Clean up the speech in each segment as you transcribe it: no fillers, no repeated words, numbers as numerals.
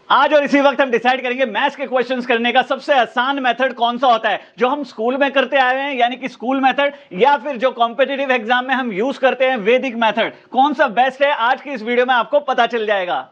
आज और इसी वक्त हम डिसाइड करेंगे मैथ्स के क्वेश्चंस करने का सबसे आसान मेथड कौन सा होता है, जो हम स्कूल में करते आए हैं यानी कि स्कूल मेथड, या फिर जो कॉम्पिटिटिव एग्जाम में हम यूज करते हैं वैदिक मेथड। कौन सा बेस्ट है आज की इस वीडियो में आपको पता चल जाएगा।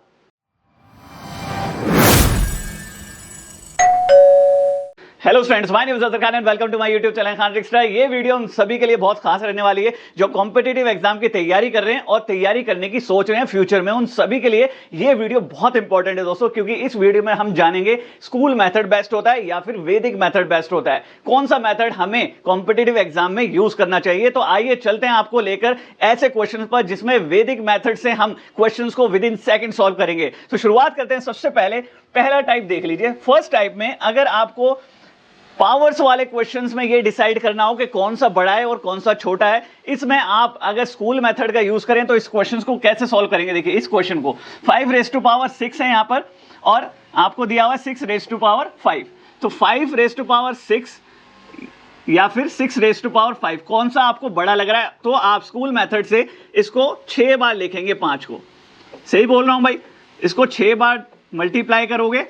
Hello friends, my name is Azhar Khan and welcome to my YouTube channel Khan tricks. ये वीडियो हम सभी के लिए बहुत खास रहने वाली है जो कॉम्पिटिटिव एग्जाम की तैयारी कर रहे हैं और तैयारी करने की सोच रहे हैं फ्यूचर में। उन सभी के लिए ये वीडियो बहुत इंपॉर्टेंट है दोस्तों, क्योंकि इस वीडियो में हम जानेंगे स्कूल मेथड बेस्ट होता है या फिर वैदिक मेथड बेस्ट होता है, कौन सा मेथड हमें कॉम्पिटिटिव एग्जाम में यूज करना चाहिए। तो आइए चलते हैं आपको लेकर ऐसे क्वेश्चन पर जिसमें वैदिक मेथड से हम क्वेश्चन को विद इन सेकेंड सॉल्व करेंगे। तो शुरुआत करते हैं। सबसे पहले पहला टाइप देख लीजिए। फर्स्ट टाइप में अगर आपको पावर्स वाले क्वेश्चंस में ये डिसाइड करना हो कि कौन सा बड़ा है और कौन सा छोटा है, इसमें आप अगर स्कूल मेथड का यूज करें तो इस क्वेश्चन को कैसे सॉल्व करेंगे। देखिए इस क्वेश्चन को 5 रेज़ टू पावर 6 है यहां पर और आपको दिया हुआ 6 रेज़ टू पावर 5। तो 5 रेज़ टू पावर 6 या फिर 6 रेज़ टू पावर 5 कौन सा आपको बड़ा लग रहा है, तो आप स्कूल मेथड से इसको 6 बार लिखेंगे। 5 को सही बोल रहा हूं भाई, इसको 6 बार मल्टीप्लाई करोगे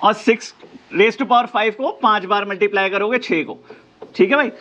और 6 रेज़ टू पावर 5 को 5 बार मल्टीप्लाई करोगे 6 को। ठीक है भाई,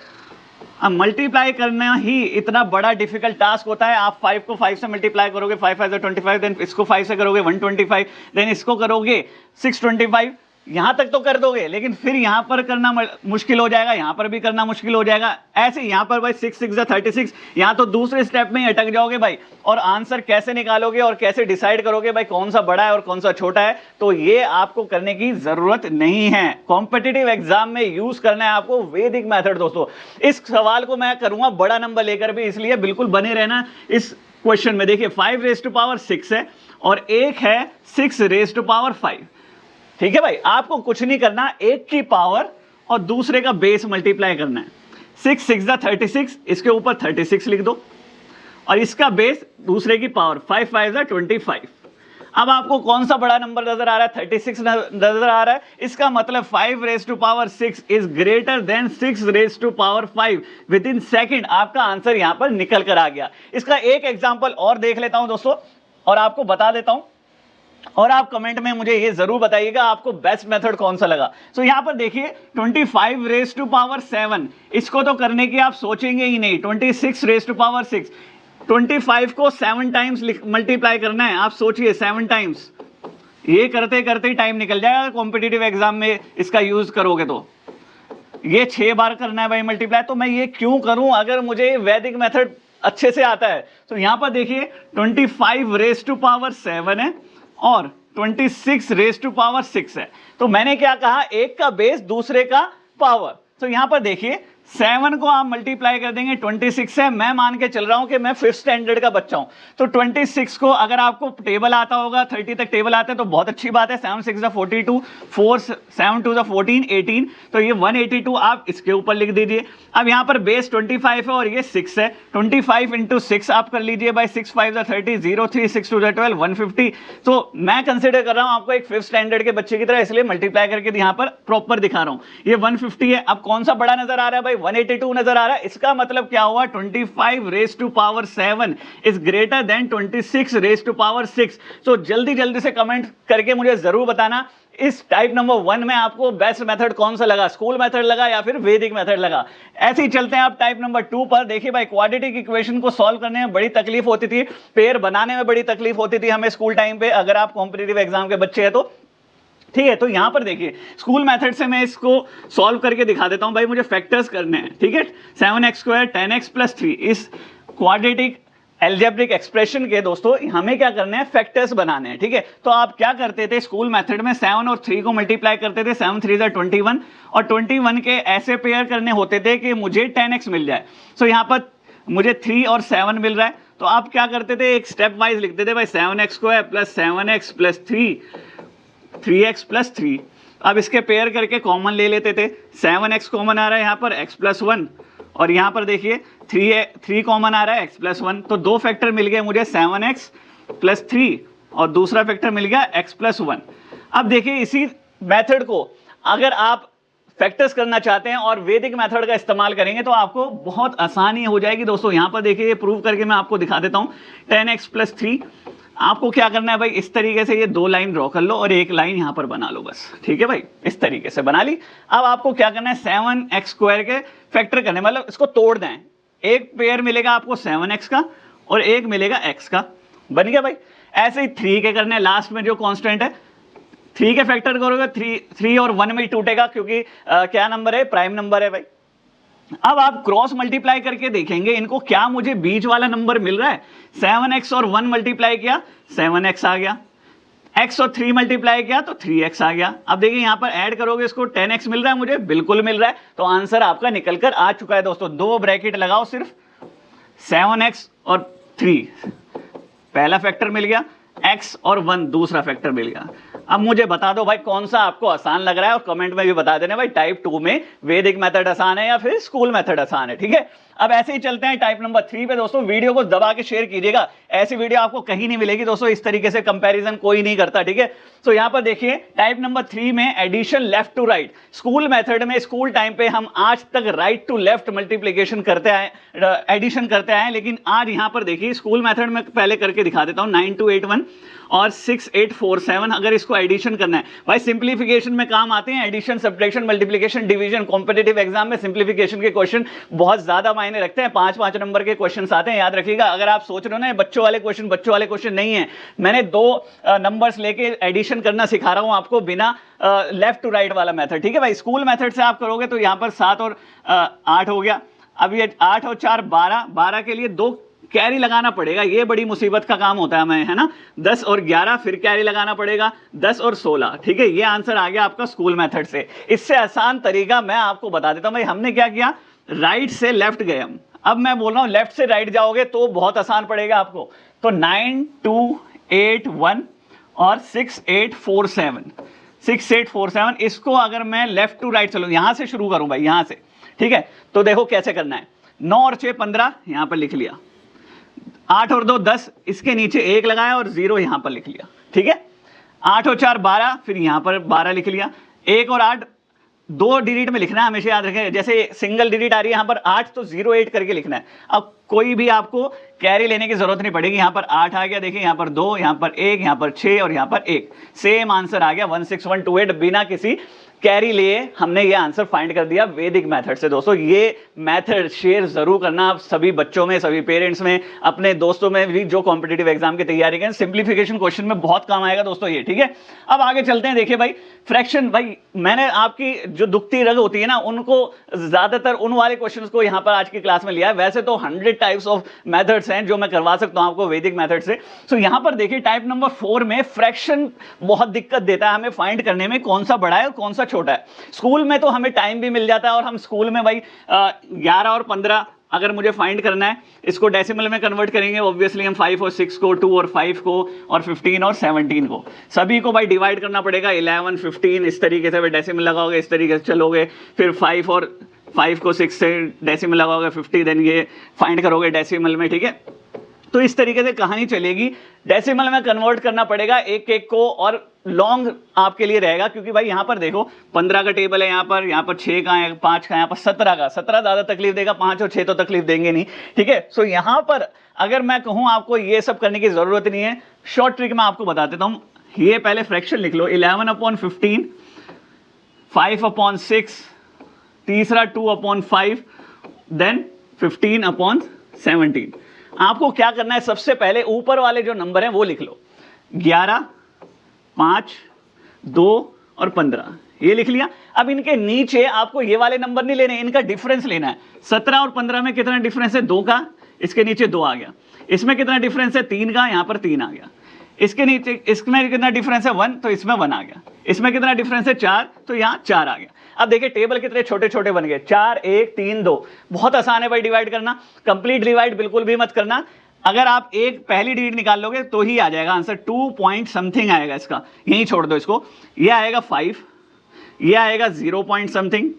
अब मल्टीप्लाई करना ही इतना बड़ा डिफिकल्ट टास्क होता है। आप 5 को 5 से मल्टीप्लाई करोगे, 5 5 25, देन इसको 5 से करोगे 125, देन इसको करोगे 625। यहां तक तो कर दोगे, लेकिन फिर यहां पर करना मुश्किल हो जाएगा, यहां पर भी करना मुश्किल हो जाएगा। ऐसे यहां पर भाई 6 6 36, यहां तो दूसरे स्टेप में ही अटक जाओगे भाई। और आंसर कैसे निकालोगे और कैसे डिसाइड करोगे भाई कौन सा बड़ा है और कौन सा छोटा है, तो ये आपको करने की जरूरत नहीं है। कॉम्पिटिटिव एग्जाम में यूज करना है आपको वैदिक मेथड दोस्तों। इस सवाल को मैं करूंगा बड़ा नंबर लेकर भी, इसलिए बिल्कुल बने रहना इस क्वेश्चन में। देखिए 5 रेज़ टू पावर 6 है और एक है 6 रेज़ टू पावर 5। ठीक है भाई, आपको कुछ नहीं करना, एक की पावर और दूसरे का बेस मल्टीप्लाई करना है। 6 6 36, इसके ऊपर 36 लिख दो और इसका बेस दूसरे की पावर 5 5 25। अब आपको कौन सा बड़ा नंबर नजर आ रहा है? 36 नजर आ रहा है। इसका मतलब 5 raise to power 6 is greater than 6 raise to power 5। Within second आपका आंसर यहां पर निकल कर आ गया। इसका एक एग्जाम्पल और देख लेता हूं दोस्तों और आपको बता देता हूं, और आप कमेंट में मुझे ये जरूर बताइएगा आपको बेस्ट मेथड कौन सा लगा। तो यहां पर देखिए 25 रेज़ टू पावर 7, इसको तो करने की आप सोचेंगे ही नहीं। 26 रेज़ टू पावर 6, 25 को 7 टाइम्स मल्टीप्लाई करना है। आप सोचिए 7 टाइम्स, ये करते करते ही टाइम निकल जाएगा। कॉम्पिटिटिव एग्जाम में इसका यूज करोगे तो ये 6 बार करना है भाई मल्टीप्लाई। तो मैं ये क्यों करूं अगर मुझे वैदिक मेथड अच्छे से आता है। तो यहां पर देखिए 25 रेज़ टू पावर 7 है और 26 रेज़ टू पावर 6 है। तो मैंने क्या कहा, एक का बेस दूसरे का पावर। तो यहां पर देखिए 7 को आप मल्टीप्लाई कर देंगे 26 से। मैं मान के चल रहा हूं कि मैं 5th स्टैंडर्ड का बच्चा हूं, तो 26 को अगर आपको टेबल आता होगा, 30 तक टेबल आता है तो बहुत अच्छी बात है। 7 6 42, 4 7 2 14 18, तो ये 182 आप इसके ऊपर लिख दीजिए। अब यहां पर बेस 25 है और ये 6 है। 25 इंटू 6 आप कर लीजिए भाई, 6 5 30, 0 3 6 2 12, 150। तो मैं कंसिडर कर रहा हूं आपको एक 5th स्टैंडर्ड के बच्चे की तरह, इसलिए मल्टीप्लाई करके यहां पर प्रॉपर दिखा रहा हूं। ये 150 है। अब कौन सा बड़ा नजर आ रहा है भाई? 182 नजर आ रहा है। इसका मतलब क्या हुआ? 25 raise to power 7 is greater than 26 raise to power 6। तो जल्दी जल्दी से कमेंट करके मुझे जरूर बताना इस टाइप नंबर 1 में आपको बेस्ट मेथड कौन सा लगा, स्कूल मेथड लगा या फिर वैदिक मेथड लगा। ऐसे ही चलते हैं आप टाइप नंबर 2 पर। देखिए भाई क्वाड्रेटिक इक्वेशन को सॉल्व करने में बड़ी तकलीफ होती थी, पेयर बनाने में बड़ी तकलीफ होती थी हमें स्कूल टाइम पे, अगर आप कॉम्पिटिटिव एग्जाम के बच्चे हैं तो। ठीक है, तो यहां पर देखिए स्कूल मेथड से मैं इसको सॉल्व करके दिखा देता हूं भाई। मुझे फैक्टर्स करने हैं, ठीक है। 7x² 10x + 3 इस क्वाड्रेटिक एल्जेब्रिक एक्सप्रेशन के दोस्तों हमें क्या करने हैं? फैक्टर्स बनाने हैं। ठीक है, तो आप क्या करते थे स्कूल मेथड में? 7 और 3 को मल्टीप्लाई करते थे। 7 3 21 और 21 के ऐसे पेयर करने होते थे कि मुझे 10x मिल जाए। सो यहां पर मुझे 3 और 7 मिल रहा है, तो आप क्या करते थे? एक स्टेप वाइज लिखते थे भाई 7x² + 7x + 3 3x + 3। अब इसके पेयर करके कॉमन ले लेते थे। 7x कॉमन आ रहा है यहाँ पर, x + 1, और यहाँ पर देखिए 3 कॉमन आ रहा है, x + 1। तो दो फैक्टर मिल गए मुझे, 7x + 3 और दूसरा फैक्टर मिल गया x + 1। अब देखिए इसी मेथड को अगर आप फैक्टर्स करना चाहते हैं और वैदिक मेथड का इस्तेमाल करेंगे तो आपको बहुत आसानी हो जाएगी दोस्तों। यहाँ पर देखिए ये प्रूव करके मैं आपको दिखा देता हूँ। 10x + 3, आपको क्या करना है भाई, इस तरीके से ये 2 लाइन ड्रॉ कर लो और एक लाइन यहां पर बना लो बस, ठीक है भाई, इस तरीके से बना ली। अब आपको क्या करना है, 7x² के फैक्टर करने, मतलब इसको तोड़ दें। एक पेयर मिलेगा आपको 7x का और एक मिलेगा x का, बन गया भाई। ऐसे ही 3 के करने, लास्ट में जो कांस्टेंट है 3 के फैक्टर करोगे 3 और 1 में टूटेगा, क्योंकि क्या नंबर है, प्राइम नंबर है भाई। अब आप क्रॉस मल्टीप्लाई करके देखेंगे इनको, क्या मुझे बीच वाला नंबर मिल रहा है। 7x और 1 मल्टीप्लाई किया 7x आ गया, x और 3 मल्टीप्लाई किया तो 3x आ गया। अब देखिए यहां पर ऐड करोगे इसको, 10x मिल रहा है मुझे, बिल्कुल मिल रहा है। तो आंसर आपका निकल कर आ चुका है दोस्तों। 2 ब्रैकेट लगाओ सिर्फ, 7x और 3 पहला फैक्टर मिल गया, x और 1 दूसरा फैक्टर मिल गया। अब मुझे बता दो भाई कौन सा आपको आसान लग रहा है, और कमेंट में भी बता देना भाई टाइप 2 में वैदिक मेथड आसान है या फिर स्कूल मेथड आसान है, ठीक है। अब ऐसे ही चलते हैं टाइप नंबर 3 पे दोस्तों। वीडियो को दबा के शेयर कीजिएगा, ऐसी वीडियो आपको कहीं नहीं मिलेगी दोस्तों, इस तरीके से कंपैरिजन कोई नहीं करता, ठीक है। तो यहां पर देखिए टाइप नंबर 3 में addition left to right. School method में स्कूल टाइम पे हम आज तक राइट टू लेफ्ट मल्टीप्लीकेशन करते आए, एडिशन करते आए, लेकिन आज यहां पर देखिए स्कूल मेथड में पहले करके दिखा देता हूं। 9281 और 6847, अगर इसको एडिशन करना है भाई, सिंप्लीफिकेशन में काम आते हैं addition, subtraction, multiplication, division. Competitive exam में सिंप्लीफिकेशन के क्वेश्चन बहुत ज्यादा मायने रखते हैं, 5-5 नंबर के क्वेश्चन आते हैं, याद रखिएगा। अगर आप सोच रहे हो ना बच्चों वाले क्वेश्चन नहीं है, मैंने 2 नंबर्स लेके एडिशन करना सिखा रहा हूं आपको, बिना लेफ्ट टू राइट वाला मेथड, ठीक है भाई। स्कूल मेथड से आप करोगे तो यहां पर 7 और 8 हो गया। अब ये 8 और 4 12 के लिए 2 कैरी लगाना पड़ेगा, ये बड़ी मुसीबत का काम होता है हमें, है ना। 10 और 11 फिर कैरी लगाना पड़ेगा, 10 और 16, ठीक है। ये आंसर आ गया आपका स्कूल मेथड से। इससे आसान तरीका मैं आपको बता देता हूं भाई। हमने क्या किया, राइट से लेफ्ट गए हम। अब मैं बोल रहा हूं लेफ्ट से राइट जाओगे तो बहुत आसान पड़ेगा आपको। तो 9281 और 6847, इसको अगर मैं लेफ्ट टू राइट चलूं, यहां से शुरू करूं भाई, यहां से, ठीक है। तो देखो कैसे करना है। 9 और 6 15, यहां पर लिख लिया। 8 और 2 10, इसके नीचे 1 लगाया और 0 यहां पर लिख लिया, ठीक है। 8 और 4 12, फिर यहां पर 12 लिख लिया। 1 और 8 2 डिजिट में लिखना है, हमेशा याद रखें। जैसे सिंगल डिजिट आ रही है यहां पर 8, तो 08 करके लिखना है। अब कोई भी आपको कैरी लेने की जरूरत नहीं पड़ेगी। यहां पर 8 आ गया, देखिए यहां पर 2, यहां पर 1, यहां पर 6 और यहां पर 1, सेम आंसर आ गया 16128। बिना किसी कैरी लिए हमने ये आंसर फाइंड कर दिया वैदिक मेथड से। दोस्तों ये मेथड शेयर जरूर करना आप सभी बच्चों में, सभी पेरेंट्स में, अपने दोस्तों में भी जो कॉम्पिटिटिव एग्जाम की तैयारी करें। सिंप्लीफिकेशन क्वेश्चन में बहुत काम आएगा दोस्तों ये, ठीक है। अब आगे चलते हैं। देखिए भाई फ्रैक्शन, भाई मैंने आपकी जो दुखती रग होती है ना, उनको ज्यादातर उन वाले क्वेश्चंस को यहां पर आज की क्लास में लिया है। वैसे तो 100 टाइप्स ऑफ मेथड्स हैं जो मैं करवा सकता हूं आपको वैदिक मेथड से। सो यहां पर देखिए टाइप नंबर 4 में फ्रैक्शन बहुत दिक्कत देता है हमें फाइंड करने में, कौन सा बड़ा है और कौन सा छोटा है। स्कूल में तो हमें टाइम भी मिल जाता है और हम स्कूल में भाई 11 और 15 अगर मुझे फाइंड करना है, इसको डेसिमल में कन्वर्ट करेंगे। ऑब्वियसली हम 5 और 6 को, 2 और 5 को, और 15 और 17 को, सभी को भाई डिवाइड करना पड़ेगा। 11 15 इस तरीके से डेसिमल लगाओगे, इस तरीके से चलोगे। फिर 5 और 5 को 6 से डेसिमल लगाओगे 50, देन ये फाइंड करोगे डेसिमल में, ठीक है। तो इस तरीके से कहानी चलेगी। डेसिमल में कन्वर्ट करना पड़ेगा एक एक को, और लॉन्ग आपके लिए रहेगा क्योंकि भाई यहां पर देखो 15 का टेबल है, यहां पर 6 का है, 5 का, यहां पर 17 का। 17 ज्यादा तकलीफ देगा, 5 और 6 तो तकलीफ देंगे नहीं, ठीक है। सो यहां पर अगर मैं कहूं आपको ये सब करने की जरूरत नहीं है, शॉर्ट ट्रिक मैं आपको बता देता हूं। ये पहले फ्रैक्शन लिख लो, 11/15, 5/6, तीसरा 2/5, देन 15/17। आपको क्या करना है, सबसे पहले ऊपर वाले जो नंबर हैं वो लिख लो। 11, 5, 2 और 15, ये लिख लिया। अब इनके नीचे आपको ये वाले नंबर नहीं लेने, इनका डिफरेंस लेना है। 17 और 15 में कितना डिफरेंस है, 2 का, इसके नीचे 2 आ गया। इसमें कितना डिफरेंस है, 3 का, यहां पर 3 आ गया। इसके नीचे इसमें कितना डिफरेंस है, 1, तो इसमें 1 आ गया। इसमें कितना डिफरेंस है, 4, तो यहां 4 आ गया। अब देखिए टेबल कितने छोटे छोटे बन गए, 4 1 3 2। बहुत आसान है भाई डिवाइड करना, कंप्लीट डिवाइड बिल्कुल भी मत करना। अगर आप एक पहली डिजिट निकाल लोगे तो ही आ जाएगा आंसर, 2 पॉइंट समथिंग आएगा इसका, यही छोड़ दो इसको। ये आएगा 5, ये आएगा 0 पॉइंट समथिंग,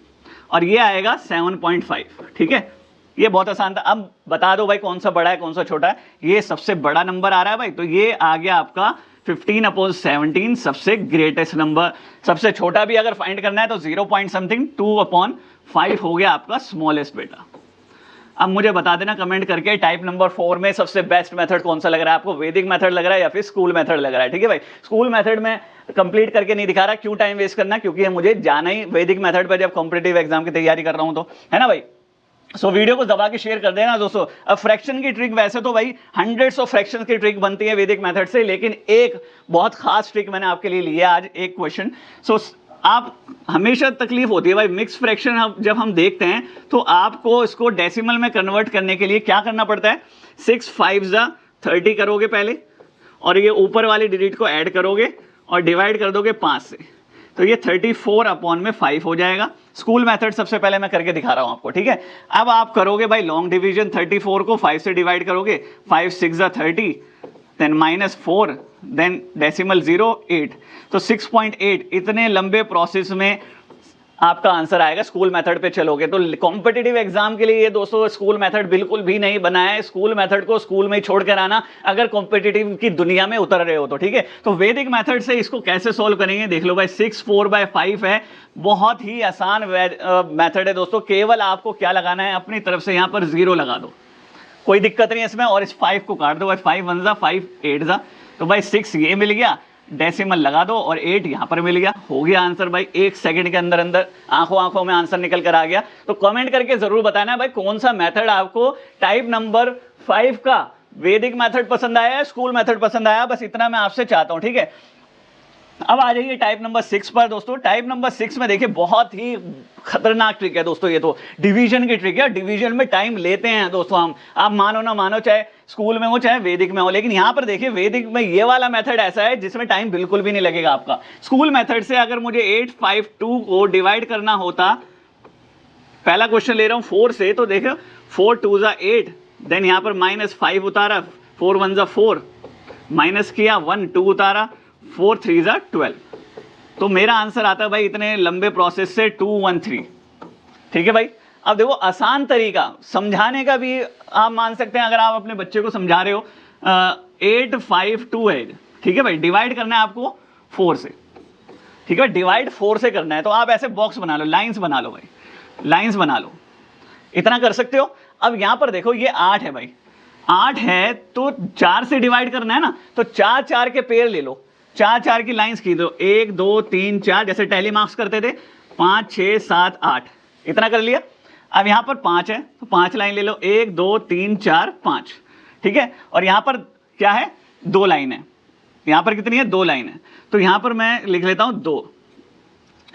और ये आएगा 7.5, ठीक है। ये बहुत आसान था। अब बता दो भाई कौन सा बड़ा है कौन सा छोटा है। ये सबसे बड़ा नंबर आ रहा है भाई, तो ये आ गया आपका 15/17, सबसे ग्रेटेस्ट नंबर। सबसे छोटा भी अगर फाइंड करना है तो 0 पॉइंट समथिंग, 2/5 हो गया आपका स्मॉलेस्ट बेटा। अब मुझे बता देना कमेंट करके टाइप नंबर 4 में सबसे बेस्ट मेथड कौन सा लग रहा है आपको, वैदिक मेथड लग रहा है या फिर स्कूल मेथड लग रहा है। ठीक है भाई, स्कूल मेथड में कंप्लीट करके नहीं दिखा रहा, क्यों टाइम वेस्ट करना, क्योंकि मुझे जाना ही वैदिक मेथड पर जब कॉम्पिटिटिव एग्जाम की तैयारी कर रहा हूं तो, है ना भाई। सो वीडियो को दबा के शेयर कर देना दोस्तों। अब फ्रैक्शन की ट्रिक, वैसे तो भाई हंड्रेड्स ऑफ फ्रैक्शन की ट्रिक बनती है वैदिक मेथड से, लेकिन एक बहुत खास ट्रिक मैंने आपके लिए लिया आज, एक क्वेश्चन। सो आप हमेशा तकलीफ होती है भाई मिक्स फ्रैक्शन जब हम देखते हैं तो आपको इसको डेसिमल में कन्वर्ट करने के लिए क्या करना पड़ता है, 6 5 30 करोगे पहले, और ये ऊपर वाली डिजिट को ऐड करोगे और डिवाइड कर दोगे 5 से, तो ये 34/5 हो जाएगा। स्कूल मेथड सबसे पहले मैं करके दिखा रहा हूं आपको, ठीक है। अब आप करोगे भाई लॉन्ग डिवीजन, 34 को 5 से डिवाइड करोगे, 5 6 30, देन -4, देन डेसिमल 0 8, तो 6.8। इतने लंबे प्रोसेस में आपका आंसर आएगा स्कूल मेथड पे चलोगे तो। कॉम्पिटिटिव एग्जाम के लिए ये दोस्तों स्कूल मेथड बिल्कुल भी नहीं बनाया है, स्कूल मेथड को स्कूल में ही छोड़ कर आना अगर कॉम्पिटिटिव की दुनिया में उतर रहे हो तो, ठीक है। तो वैदिक मेथड से इसको कैसे सोल्व करेंगे देख लो भाई। 6 4/5 है, बहुत ही आसान मेथड है दोस्तों। केवल आपको क्या लगाना है, अपनी तरफ से यहां पर 0 लगा दो, कोई दिक्कत नहीं है इसमें, और इस 5 को काट दो भाई, 5 1 5 8, तो भाई 6 ये मिल गया, डेसिमल लगा दो और 8 यहां पर मिल गया, हो गया आंसर भाई। 1 सेकंड के अंदर अंदर आंखों में आंसर निकल कर आ गया। तो कमेंट करके जरूर बताना भाई कौन सा मेथड आपको टाइप नंबर 5 का वैदिक मेथड पसंद आया, स्कूल मेथड पसंद आया, बस इतना मैं आपसे चाहता हूं, ठीक है। अब आ जाइए टाइप नंबर 6 पर दोस्तों। टाइप नंबर 6 में देखिए बहुत ही खतरनाक ट्रिक है दोस्तों, ये तो डिवीजन की ट्रिक है। डिवीजन में टाइम लेते हैं दोस्तों हम, आप मानो ना मानो, चाहे स्कूल में हो चाहे वैदिक में हो, लेकिन यहां पर देखिए वैदिक में ये वाला मेथड ऐसा है जिसमें टाइम बिल्कुल भी नहीं लगेगा आपका। स्कूल मेथड से अगर मुझे 852 को डिवाइड करना होता, पहला क्वेश्चन ले रहा हूं 4 से, तो देखो 4 2 8, देन यहां पर -5 उतारा, 4 1 4, माइनस किया, 1 2 उतारा, 4 3 12, तो मेरा आंसर आता है भाई इतने लंबे प्रोसेस से 213। ठीक है भाई। अब देखो आसान तरीका समझाने का भी आप मान सकते हैं, अगर आप अपने बच्चे को समझा रहे हो 852 ठीक है भाई, डिवाइड करना है आपको 4 से, ठीक है, डिवाइड 4 से करना है, तो आप ऐसे बॉक्स बना लो, लाइंस बना लो भाई, लाइंस बना लो, इतना कर सकते हो। अब यहां पर देखो ये 8 है भाई, 8 है तो 4 से डिवाइड करना है ना, तो 4 4 के पेयर ले लो, 4 4 की लाइंस की दो, 1 2 3 4, जैसे टैली मार्क्स करते थे, 5 6 7 8, इतना कर लिया। अब यहां पर 5 है तो 5 लाइन ले लो, 1 2 3 4 5, ठीक है। और यहां पर क्या है, 2 लाइन है, यहां पर कितनी है, 2 लाइन है, तो यहां पर मैं लिख लेता हूं 2,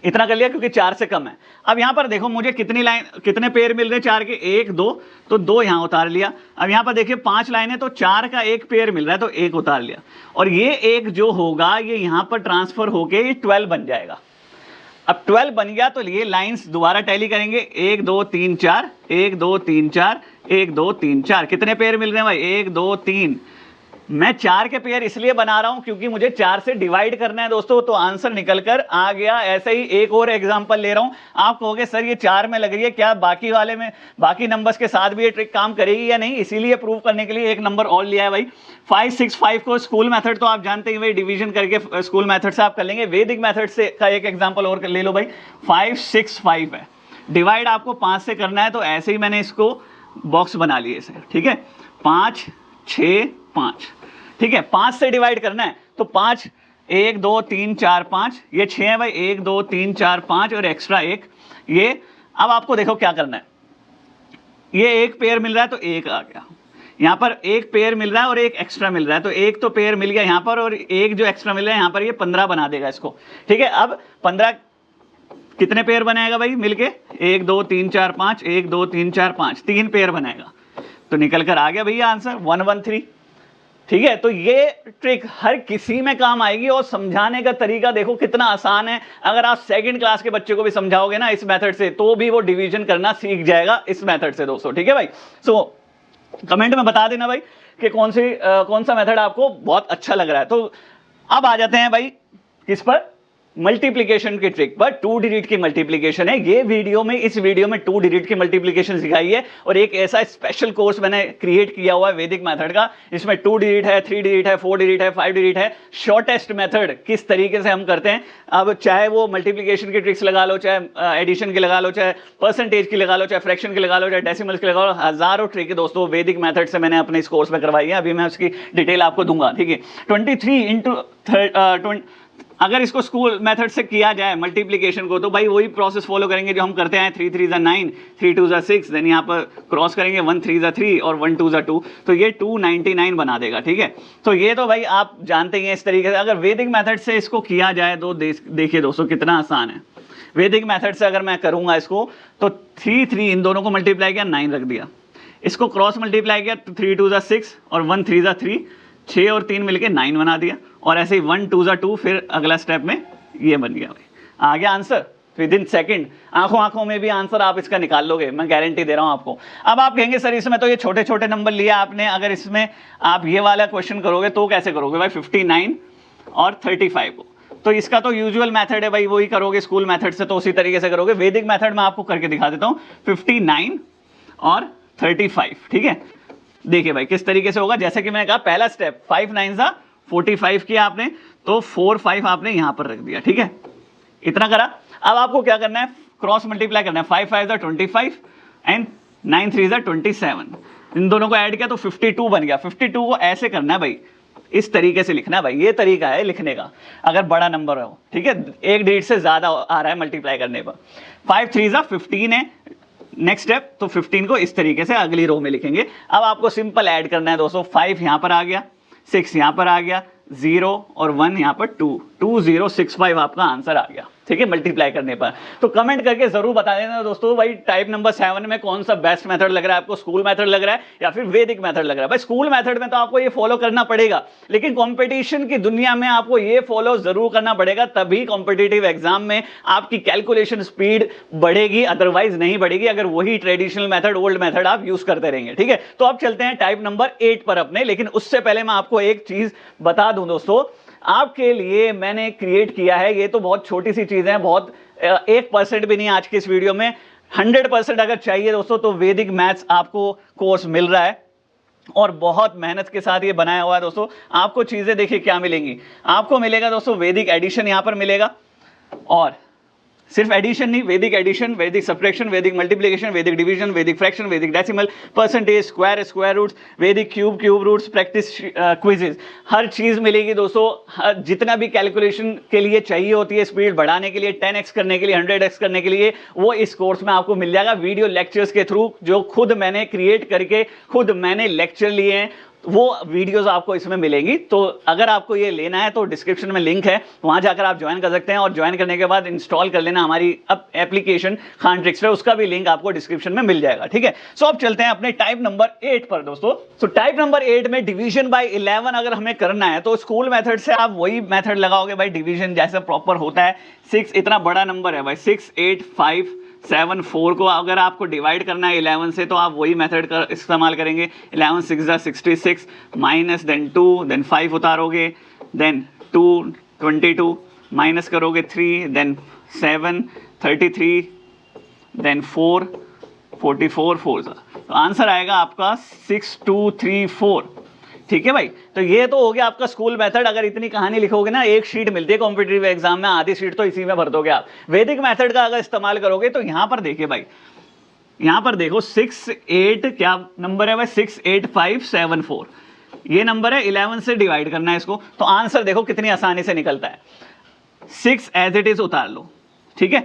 इतना कर लिया क्योंकि 4 से कम है। अब यहां पर देखो मुझे कितनी लाइन, कितने पेयर मिल रहे हैं 4 के, 1 2, तो 2 यहां उतार लिया। अब यहां पर देखिए 5 लाइन है तो 4 का 1 पेयर मिल रहा है तो 1 उतार लिया, और ये 1 जो होगा ये यहां पर ट्रांसफर होके ये 12 बन जाएगा। अब 12 बन गया तो ये लाइंस दोबारा टैली करेंगे, 1 2 3 4, 1 2 3 4, 1 2 3 4, कितने पेयर मिल रहे हैं भाई, 1 2 3। मैं 4 के पेयर इसलिए बना रहा हूं क्योंकि मुझे 4 से डिवाइड करना है दोस्तों, तो आंसर निकल कर आ गया। ऐसे ही एक और एग्जांपल ले रहा हूं, आप कहोगे सर ये 4 में लग रही है, क्या बाकी वाले में, बाकी नंबर्स के साथ भी ये ट्रिक काम करेगी या नहीं, इसीलिए प्रूव करने के लिए एक नंबर और लिया है भाई। 5 6 5 को स्कूल मेथड तो आप जानते ही भाई, डिवीजन करके स्कूल मेथड से आप कर लेंगे। वैदिक मेथड से का एक एग्जाम्पल और ले लो भाई, 5 6 5 है, डिवाइड आपको 5 से करना है, तो ऐसे ही मैंने इसको बॉक्स बना लिए इसे, ठीक है, 5 6 5, ठीक है। 5 से डिवाइड करना है तो 5 1 2 3 4 5, ये 6 है भाई, 1 2 3 4 5 और एक्स्ट्रा 1 ये। अब आपको देखो क्या करना है, ये 1 पेयर मिल रहा है तो 1 आ गया, यहां पर 1 पेयर मिल रहा है और 1 एक्स्ट्रा मिल रहा है, तो 1 तो पेयर मिल गया यहां पर, और 1 जो एक्स्ट्रा मिल रहा है यहां पर, ये 15 बना देगा इसको, ठीक है। अब 15 कितने पेयर बनाएगा भाई मिलके, 1 2 3 4 5, 1 2 3 4 5, 3 पेयर बनाएगा, तो निकल कर आ गया भैया आंसर 113। ठीक है, तो ये ट्रिक हर किसी में काम आएगी, और समझाने का तरीका देखो कितना आसान है। अगर आप सेकंड क्लास के बच्चे को भी समझाओगे ना इस मेथड से, तो भी वो डिवीजन करना सीख जाएगा इस मेथड से दोस्तों, ठीक है भाई। सो कमेंट में बता देना भाई कि कौन सा मेथड आपको बहुत अच्छा लग रहा है। तो अब आ जाते हैं भाई किस पर, मल्टीप्लीकेशन की ट्रिक, पर 2 डिजिट की मल्टीप्लीकेशन है। ये वीडियो में, इस वीडियो में 2 डिजिट की मल्टीप्लीकेशन सिखाई है और एक ऐसा स्पेशल कोर्स मैंने क्रिएट किया हुआ है वैदिक मेथड का, इसमें 2 डिजिट है, 3 डिजिट है, 4 डिजिट है, 5 डिजिट है। शॉर्टेस्ट मेथड किस तरीके से हम करते हैं, अब चाहे वो मल्टीप्लीकेशन की ट्रिक्स लगा लो, चाहे एडिशन की लगा लो, चाहे परसेंटेज की लगा लो, चाहे फ्रैक्शन की लगा लो, चाहे डेसिमल्स की लगा लो, हजारों ट्रिक दोस्तों वैदिक मेथड से मैंने अपने इस कोर्स में करवाई है। अभी मैं उसकी डिटेल आपको दूंगा, ठीक है। 23 इंटू अगर इसको स्कूल मेथड से किया जाए मल्टीप्लिकेशन को, तो भाई वही प्रोसेस फॉलो करेंगे जो हम करते हैं। 3 3 ज़ा 9, 3 2 ज़ा 6, देन यहाँ पर क्रॉस करेंगे 1 3 ज़ा 3 और 1 2 ज़ा 2, तो ये 299 बना देगा, ठीक है। तो ये तो भाई आप जानते ही हैं इस तरीके से। अगर वैदिक मेथड से इसको किया जाए तो देखिए दोस्तों कितना आसान है। वैदिक मेथड से अगर मैं करूँगा इसको, तो 3 3 इन दोनों को मल्टीप्लाई किया, 9 रख दिया, इसको क्रॉस मल्टीप्लाई किया तो 3 2 ज़ा 6 और 1 3 ज़ा 3, 6 और 3 मिलके 9 बना दिया, और ऐसे ही 1 2 ज़ा 2, फिर अगला स्टेप में ये बन गया भाई, आ गया आंसर विद इन सेकेंड। आंखों में भी आंसर आप इसका निकाल लोगे, मैं गारंटी दे रहा हूं आपको। अब आप कहेंगे सर इसमें तो ये छोटे छोटे नंबर लिया आपने, अगर इसमें आप ये वाला क्वेश्चन करोगे तो कैसे करोगे भाई 59 और 35 को? तो इसका तो यूजुअल मेथड है भाई, वही करोगे स्कूल मेथड से, तो उसी तरीके से करोगे। वैदिक मेथड में आपको करके दिखा देता हूँ 59 और 35, ठीक है। देखिए भाई किस तरीके से होगा, जैसे कि मैंने कहा पहला स्टेप 5 9 ज़ा 45 किया आपने, तो 4 5 आपने यहां पर रख दिया, ठीक है, इतना करा। अब आपको क्या करना है, क्रॉस मल्टीप्लाई करना है। 5 5 ज़ा 25 एंड 9 3 ज़ा 27, इन दोनों को ऐड किया तो 52 बन गया। 52 को ऐसे करना है भाई, इस तरीके से लिखना है भाई, ये तरीका है लिखने का अगर बड़ा नंबर हो, ठीक है, एक डिजिट से ज्यादा आ रहा है मल्टीप्लाई करने पर। 5 3 ज़ा 15 है नेक्स्ट स्टेप, तो 15 को इस तरीके से अगली रो में लिखेंगे। अब आपको सिंपल ऐड करना है दोस्तों, 5 यहां पर आ गया, 6 यहां पर आ गया, 0 और 1 यहां पर 2, 2065 आपका आंसर आ गया, ठीक है, मल्टीप्लाई करने पर। तो कमेंट करके जरूर बता देना दोस्तों भाई टाइप नंबर 7 में कौन सा बेस्ट मेथड लग रहा है आपको, स्कूल मेथड लग रहा है या फिर वैदिक मेथड लग रहा है। भाई स्कूल मेथड में तो आपको ये फॉलो करना पड़ेगा, लेकिन कंपटीशन की दुनिया में आपको ये फॉलो जरूर करना पड़ेगा, तभी कॉम्पिटिटिव एग्जाम में आपकी कैलकुलेशन स्पीड बढ़ेगी, अदरवाइज नहीं बढ़ेगी अगर वही ट्रेडिशनल मेथड, ओल्ड मेथड आप यूज करते रहेंगे, ठीक है। तो अब चलते हैं टाइप नंबर 8 पर अपने, लेकिन उससे पहले मैं आपको एक चीज बता दूं दोस्तों, आपके लिए मैंने क्रिएट किया है, ये तो बहुत छोटी सी चीज है, बहुत 1% भी नहीं आज की इस वीडियो में। 100% अगर चाहिए दोस्तों तो वैदिक मैथ्स आपको कोर्स मिल रहा है और बहुत मेहनत के साथ ये बनाया हुआ है दोस्तों। आपको चीजें देखिए क्या मिलेंगी, आपको मिलेगा दोस्तों वैदिक एडिशन यहां पर मिलेगा, और सिर्फ एडिशन नहीं, वैदिक एडिशन, वैदिक सब्ट्रैक्शन, वैदिक मल्टीप्लिकेशन, वैदिक division, Vedic fraction, Vedic decimal, percentage, square, square roots, Vedic cube roots, practice quizzes, हर चीज मिलेगी दोस्तों। जितना भी कैलकुलेशन के लिए चाहिए होती है, स्पीड बढ़ाने के लिए, 10x करने के लिए, 100x करने के लिए, वो इस कोर्स में आपको मिल जाएगा वीडियो लेक्चर्स के थ्रू, जो खुद मैंने क्रिएट करके खुद मैंने लेक्चर लिए हैं, वो वीडियोस आपको इसमें मिलेंगी। तो अगर आपको ये लेना है तो डिस्क्रिप्शन में लिंक है, वहां जाकर आप ज्वाइन कर सकते हैं, और ज्वाइन करने के बाद इंस्टॉल कर लेना हमारी एप्लीकेशन खान ट्रिक्स पे, उसका भी लिंक आपको डिस्क्रिप्शन में मिल जाएगा, ठीक है। सो अब चलते हैं अपने टाइप नंबर 8 पर दोस्तों। सो टाइप नंबर 8 में डिवीजन बाय 11 अगर हमें करना है तो स्कूल मेथड से आप वही मेथड लगाओगे भाई, डिवीजन जैसा प्रॉपर होता है। 6 इतना बड़ा नंबर है भाई, 6 8 5 7 4 को अगर आपको डिवाइड करना है 11 से, तो आप वही मेथड का इस्तेमाल करेंगे। 11 6 ज़ा 66 माइनस देन 2 देन 5 उतारोगे, देन 2 22 माइनस करोगे 3 देन 7 33 देन 4 44 4 ज़ा, तो आंसर आएगा आपका 6 2 3 4, ठीक है भाई। तो ये तो हो गया आपका स्कूल मेथड। अगर इतनी कहानी लिखोगे ना, एक शीट मिलती है कॉम्पिटिटिव एग्जाम में, आधी शीट तो इसी में भर दोगे आप। वैदिक मेथड का अगर इस्तेमाल करोगे तो यहां पर देखिए भाई, यहां पर देखो 6 8 क्या नंबर है भाई, 6 8 5 7 4 ये नंबर है। 11 से डिवाइड करना है इसको, तो आंसर देखो कितनी आसानी से निकलता है। 6 एज इट इज उतार लो, ठीक है।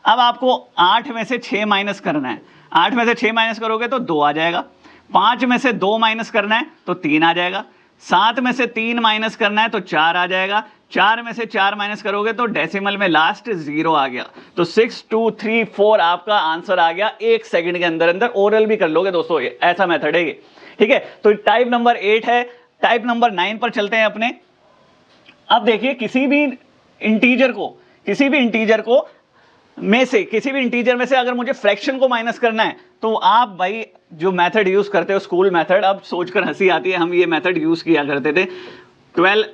अब आपको 8 में से 6 माइनस करना है, 8 में से 6 माइनस करोगे तो 2 आ जाएगा। 5 में से 2 माइनस करना है तो 3 आ जाएगा। 7 में से 3 माइनस करना है तो 4 आ जाएगा। 4 में से 4 माइनस करोगे तो डेसिमल में लास्ट 0 आ गया। तो 6 2 3 4 आपका आंसर आ गया 1 सेकंड के अंदर अंदर। ओरल भी कर लोगे दोस्तों, ऐसा मेथड है ये, ठीक है। तो टाइप नंबर 8 है। टाइप नंबर 9 पर चलते हैं अपने। अब देखिए किसी भी इंटीजर में से अगर मुझे फ्रैक्शन को माइनस करना है, तो आप भाई जो मेथड यूज करते हो स्कूल मेथड, अब सोचकर हंसी आती है, हम ये मेथड यूज किया करते थे 12,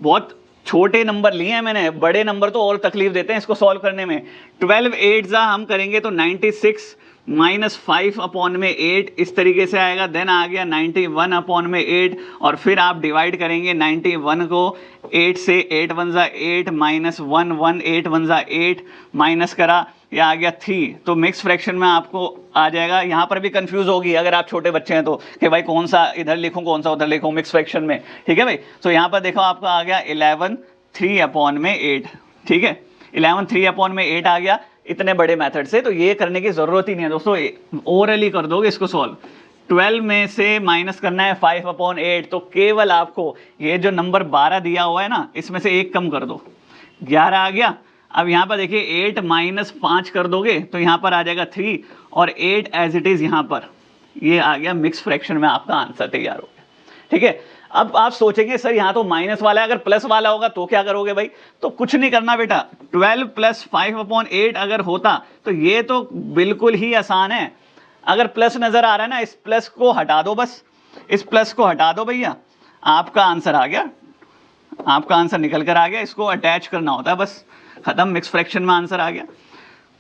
बहुत छोटे नंबर लिए हैं मैंने, बड़े नंबर तो और तकलीफ देते हैं इसको सॉल्व करने में। 12 8 हम करेंगे तो 96 माइनस 5 अपॉन में 8 इस तरीके से आएगा। देन आ गया 91 अपॉन में 8 और फिर आप डिवाइड करेंगे 91 को 8 से, 8 1 जा 8 माइनस 1 1 8 1 जा 8 माइनस करा, ये आ गया 3। तो मिक्स फ्रैक्शन में आपको आ जाएगा। यहाँ पर भी कंफ्यूज होगी अगर आप छोटे बच्चे हैं तो कि भाई कौन सा इधर लिखूँ कौन सा उधर लिखूँ मिक्स फ्रैक्शन में, ठीक है भाई। तो यहाँ पर देखो आपका आ गया 11 3 अपॉन में 8, ठीक है 11 3 अपॉन में 8 आ गया इतने बड़े मेथड से। तो ये करने की ज़रूरत ही नहीं है दोस्तों, ओरली कर दोगे इसको सॉल्व। 12 में से माइनस करना है 5 अपॉन 8, तो केवल आपको ये जो नंबर 12 दिया हुआ है ना इसमें से एक कम कर दो, 11 आ गया। अब यहाँ पर देखिए 8 माइनस 5 कर दोगे तो यहाँ पर आ जाएगा 3 और 8 एज इट इज़ यहाँ पर, ये आ गया मिक्स फ्रैक्शन में आपका आंसर तैयार हो गया, ठीक है। अब आप सोचेंगे सर यहाँ तो माइनस वाला है, अगर प्लस वाला होगा तो क्या करोगे भाई? तो कुछ नहीं करना बेटा, 12 प्लस 5 अपॉन 8 अगर होता तो ये तो बिल्कुल ही आसान है। अगर प्लस नजर आ रहा है ना, इस प्लस को हटा दो, बस इस प्लस को हटा दो भैया, आपका आंसर आ गया, आपका आंसर निकल कर आ गया। इसको अटैच करना होता है बस, खत्म, मिक्स फ्रैक्शन में आंसर आ गया।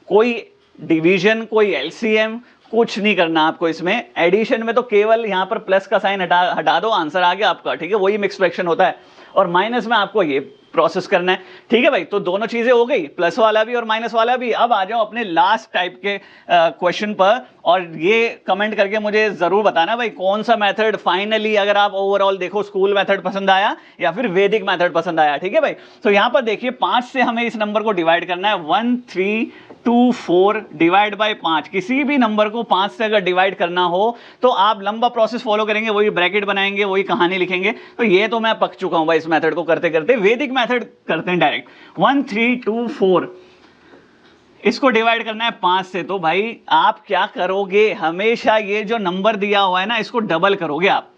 कोई डिवीजन, कोई एलसीएम कुछ नहीं करना आपको इसमें। एडिशन में तो केवल यहाँ पर प्लस का साइन हटा दो, आंसर आ गया आपका, ठीक है, वही मिक्स फ्रैक्शन होता है। और माइनस में आपको ये प्रोसेस करना है, ठीक है भाई। तो दोनों चीजें हो गई, प्लस वाला भी और माइनस वाला भी। अब आ जाओ अपने लास्ट टाइप के क्वेश्चन पर, और ये कमेंट करके मुझे जरूर बताना भाई कौन सा मेथड फाइनली, अगर आप ओवरऑल देखो, स्कूल मेथड पसंद आया या फिर वैदिक मेथड पसंद आया, ठीक है भाई। तो यहाँ पर देखिए 5 से हमें इस नंबर को डिवाइड करना है, 1 3 2 4 डिवाइड बाय 5। किसी भी नंबर को 5 से अगर डिवाइड करना हो तो आप लंबा प्रोसेस फॉलो करेंगे, वही ब्रैकेट बनाएंगे, वही कहानी लिखेंगे। तो ये तो मैं पक चुका हूं भाई इस मेथड को करते करते। वैदिक मेथड करते हैं डायरेक्ट, 1 3 2 4 इसको डिवाइड करना है 5 से। तो भाई आप क्या करोगे, हमेशा ये जो नंबर दिया हुआ है ना इसको डबल करोगे आप।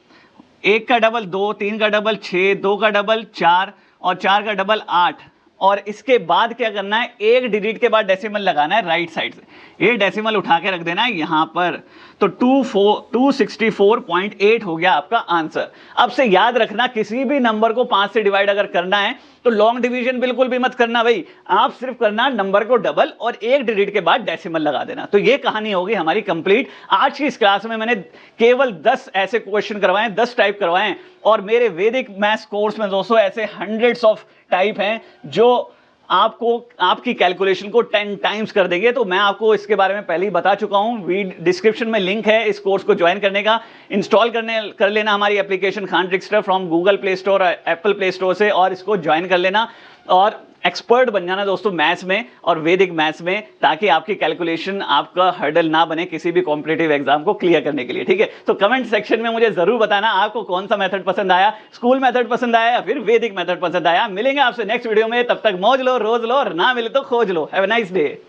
1 का डबल 2, 3 का डबल 6, 2 का डबल 4 और 4 का डबल 8। और इसके बाद क्या करना है, एक डिजिट के बाद डेसिमल लगाना है राइट साइड से, ये डेसिमल उठा के रख देना है यहां पर। तो 264.8 हो गया आपका आंसर। अब से याद रखना, किसी भी नंबर को 5 से डिवाइड अगर करना है तो लॉन्ग डिवीजन बिल्कुल भी मत करना भाई, आप सिर्फ करना नंबर को डबल और एक डिजिट के बाद डेसिमल लगा देना। तो ये कहानी होगी हमारी कंप्लीट। आज की इस क्लास में मैंने केवल 10 ऐसे क्वेश्चन करवाए, 10 टाइप करवाए हैं, और मेरे वैदिक मैथ्स कोर्स में दोस्तों ऐसे हंड्रेड्स ऑफ टाइप हैं जो आपको आपकी कैलकुलेशन को 10 टाइम्स कर देंगे। तो मैं आपको इसके बारे में पहले ही बता चुका हूं, डिस्क्रिप्शन में लिंक है इस कोर्स को ज्वाइन करने का। इंस्टॉल कर लेना हमारी application Khan trickster from Google Play Store और एप्पल प्ले स्टोर से, और इसको ज्वाइन कर लेना और एक्सपर्ट बन जाना दोस्तों मैथ्स में और वैदिक मैथ्स में, ताकि आपकी कैलकुलेशन आपका हर्डल ना बने किसी भी कॉम्पिटिटिव एग्जाम को क्लियर करने के लिए, ठीक है। तो कमेंट सेक्शन में मुझे जरूर बताना आपको कौन सा मेथड पसंद आया, स्कूल मेथड पसंद आया या फिर वैदिक मेथड पसंद आया। मिलेंगे आपसे नेक्स्ट वीडियो में, तब तक मौज लो, रोज लो, और ना मिले तो खोज लो। Have a nice day.